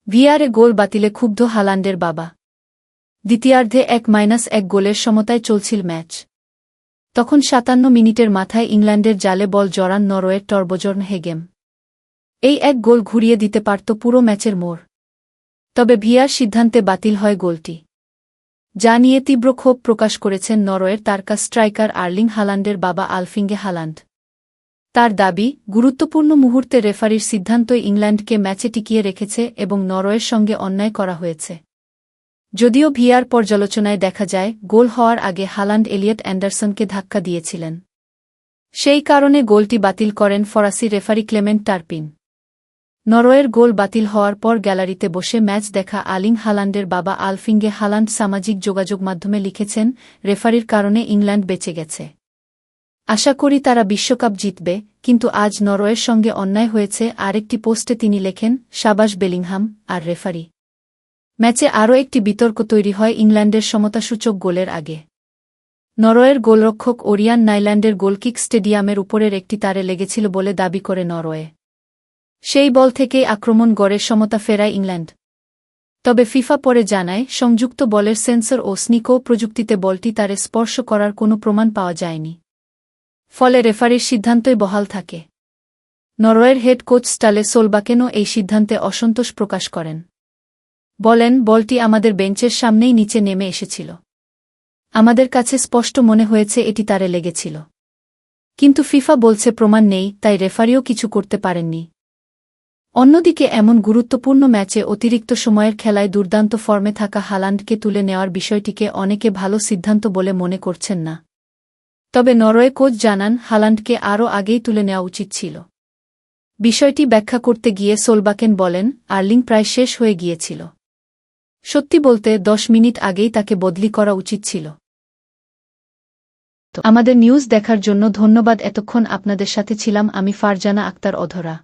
ভিআরে গোল বাতিলে ক্ষুব্ধ হালান্ডের বাবা। দ্বিতীয়ার্ধে 1-1 গোলের সমতায় চলছিল ম্যাচ। তখন 57 মিনিটের মাথায় ইংল্যান্ডের জালে বল জড়ান নরওয়ের টরবজর্ন হেগেম। এই এক গোল ঘুরিয়ে দিতে পারত পুরো ম্যাচের মোড়। তবে ভিআর সিদ্ধান্তে বাতিল হয় গোলটি, যা নিয়ে তীব্র ক্ষোভ প্রকাশ করেছেন নরওয়ের তারকা স্ট্রাইকার আর্লিং হালান্ডের বাবা আলফিঙ্গে হালান্ড। তার দাবি, গুরুত্বপূর্ণ মুহূর্তে রেফারির সিদ্ধান্তই ইংল্যান্ডকে ম্যাচে টিকিয়ে রেখেছে এবং নরওয়ের সঙ্গে অন্যায় করা হয়েছে। যদিও ভিআর পর্যালোচনায় দেখা যায়, গোল হওয়ার আগে হালান্ড এলিয়ট অ্যান্ডারসনকে ধাক্কা দিয়েছিলেন। সেই কারণে গোলটি বাতিল করেন ফরাসি রেফারি ক্লেমেন্ট টার্পিন। নরওয়ের গোল বাতিল হওয়ার পর গ্যালারিতে বসে ম্যাচ দেখা আর্লিং হালান্ডের বাবা আলফিঙ্গে হালান্ড সামাজিক যোগাযোগ মাধ্যমে লিখেছেন, রেফারির কারণে ইংল্যান্ড বেঁচে গেছে। আশা করি তারা বিশ্বকাপ জিতবে, কিন্তু আজ নরওয়ের সঙ্গে অন্যায় হয়েছে। আরেকটি পোস্টে তিনি লেখেন, সাবাস বেলিংহাম আর রেফারি। ম্যাচে আরও একটি বিতর্ক তৈরি হয় ইংল্যান্ডের সমতাসূচক গোলের আগে। নরওয়ের গোলরক্ষক ওরিয়ান নাইল্যান্ডের গোলকিক স্টেডিয়ামের উপরের একটি তারে লেগেছিল বলে দাবি করে নরওয়ে। সেই বল থেকেই আক্রমণ গড়ে সমতা ফেরায় ইংল্যান্ড। তবে ফিফা পরে জানায়, সংযুক্ত বলের সেন্সর ও স্নিকো প্রযুক্তিতে বলটি তারে স্পর্শ করার কোনো প্রমাণ পাওয়া যায়নি। ফলে রেফারির সিদ্ধান্তই বহাল থাকে। নরওয়ের হেড কোচ স্টালে সোলবাকেনও এই সিদ্ধান্তে অসন্তোষ প্রকাশ করেন। বলেন, বলটি আমাদের বেঞ্চের সামনেই নিচে নেমে এসেছিল। আমাদের কাছে স্পষ্ট মনে হয়েছে এটি তারে লেগেছিল। কিন্তু ফিফা বলছে প্রমাণ নেই, তাই রেফারিও কিছু করতে পারেননি। অন্যদিকে এমন গুরুত্বপূর্ণ ম্যাচে অতিরিক্ত সময়ের খেলায় দুর্দান্ত ফর্মে থাকা হালান্ডকে তুলে নেওয়ার বিষয়টিকে অনেকে ভালো সিদ্ধান্ত বলে মনে করছেন না। তবে নরওয়ে কোচ জানান, হালান্ডকে আরও আগেই তুলে নেওয়া উচিত ছিল। বিষয়টি ব্যাখ্যা করতে গিয়ে সোলবাকেন বলেন, আর্লিং প্রায় শেষ হয়ে গিয়েছিল। সত্যি বলতে 10 মিনিট আগেই তাকে বদলি করা উচিত ছিল। আমাদের নিউজ দেখার জন্য ধন্যবাদ। এতক্ষণ আপনাদের সাথে ছিলাম আমি ফারজানা আক্তার অধরা।